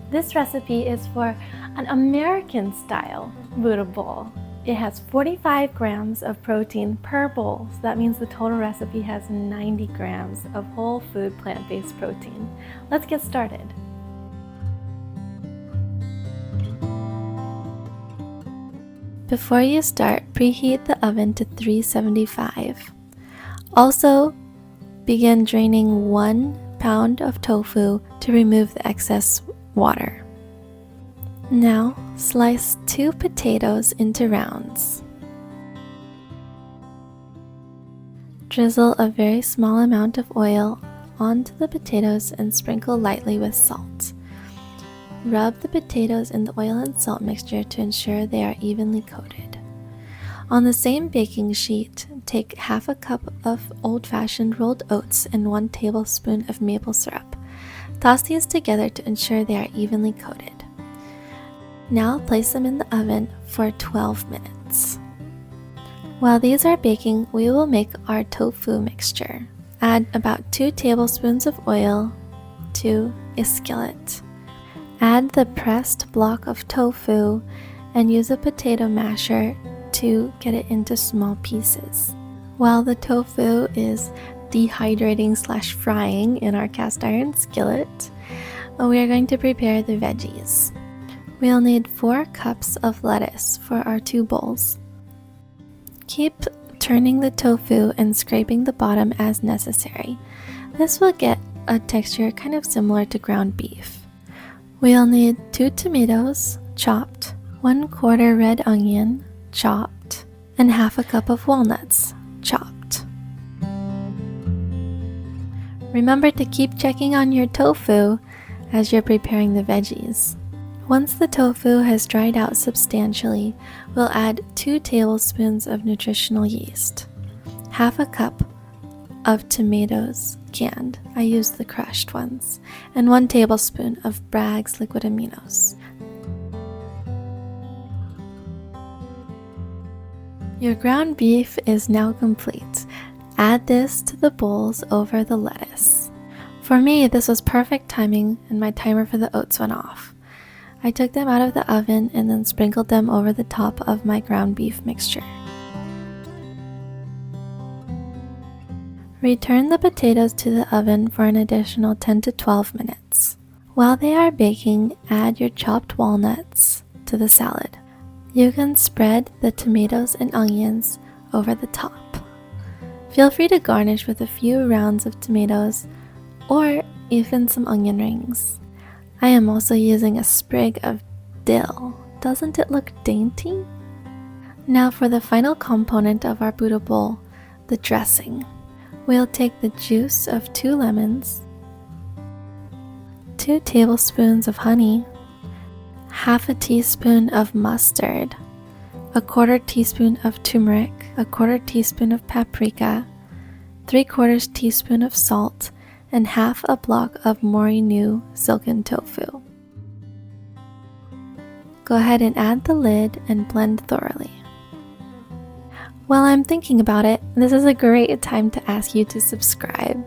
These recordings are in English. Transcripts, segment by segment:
This recipe is for an American style Buddha bowl. It has 45 grams of protein per bowl, so that means the total recipe has 90 grams of whole food plant-based protein. Let's get started. Before you start, preheat the oven to 375. Also, begin draining 1 pound of tofu to remove the excess water. Now, slice 2 potatoes into rounds. Drizzle a very small amount of oil onto the potatoes and sprinkle lightly with salt. Rub the potatoes in the oil and salt mixture to ensure they are evenly coated. On the same baking sheet, take half a cup of old-fashioned rolled oats and 1 tablespoon of maple syrup. Toss these together to ensure they are evenly coated. Now place them in the oven for 12 minutes. While these are baking, we will make our tofu mixture. Add about 2 tablespoons of oil to a skillet. Add the pressed block of tofu and use a potato masher to get it into small pieces. While the tofu is dehydrating/frying in our cast iron skillet, we are going to prepare the veggies. We'll need 4 cups of lettuce for our 2 bowls. Keep turning the tofu and scraping the bottom as necessary. This will get a texture kind of similar to ground beef. We'll need 2 tomatoes, chopped, 1/4 red onion, chopped, and half a cup of walnuts, chopped. Remember to keep checking on your tofu as you're preparing the veggies. Once the tofu has dried out substantially, we'll add 2 tablespoons of nutritional yeast, half a cup of tomatoes canned, I used the crushed ones, and 1 tablespoon of Bragg's liquid aminos. Your ground beef is now complete. Add this to the bowls over the lettuce. For me, this was perfect timing and my timer for the oats went off. I took them out of the oven and then sprinkled them over the top of my ground beef mixture. Return the potatoes to the oven for an additional 10 to 12 minutes. While they are baking, add your chopped walnuts to the salad. You can spread the tomatoes and onions over the top. Feel free to garnish with a few rounds of tomatoes or even some onion rings. I am also using a sprig of dill. Doesn't it look dainty? Now for the final component of our Buddha bowl, the dressing. We'll take the juice of 2 lemons, 2 tablespoons of honey, half a teaspoon of mustard, 1/4 teaspoon of turmeric, 1/4 teaspoon of paprika, 3/4 teaspoon of salt, and half a block of Morinu silken tofu. Go ahead and add the lid and blend thoroughly. While I'm thinking about it, this is a great time to ask you to subscribe.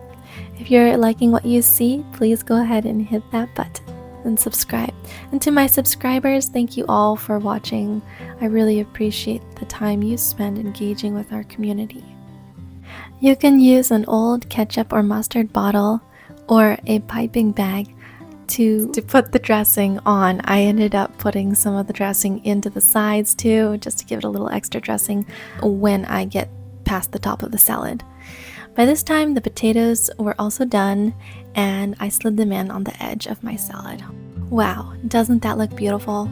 If you're liking what you see, please go ahead and hit that button and subscribe. And to my subscribers, thank you all for watching. I really appreciate the time you spend engaging with our community. You can use an old ketchup or mustard bottle or a piping bag to put the dressing on. I ended up putting some of the dressing into the sides too, just to give it a little extra dressing when I get past the top of the salad. By this time, the potatoes were also done, and I slid them in on the edge of my salad. Wow, doesn't that look beautiful?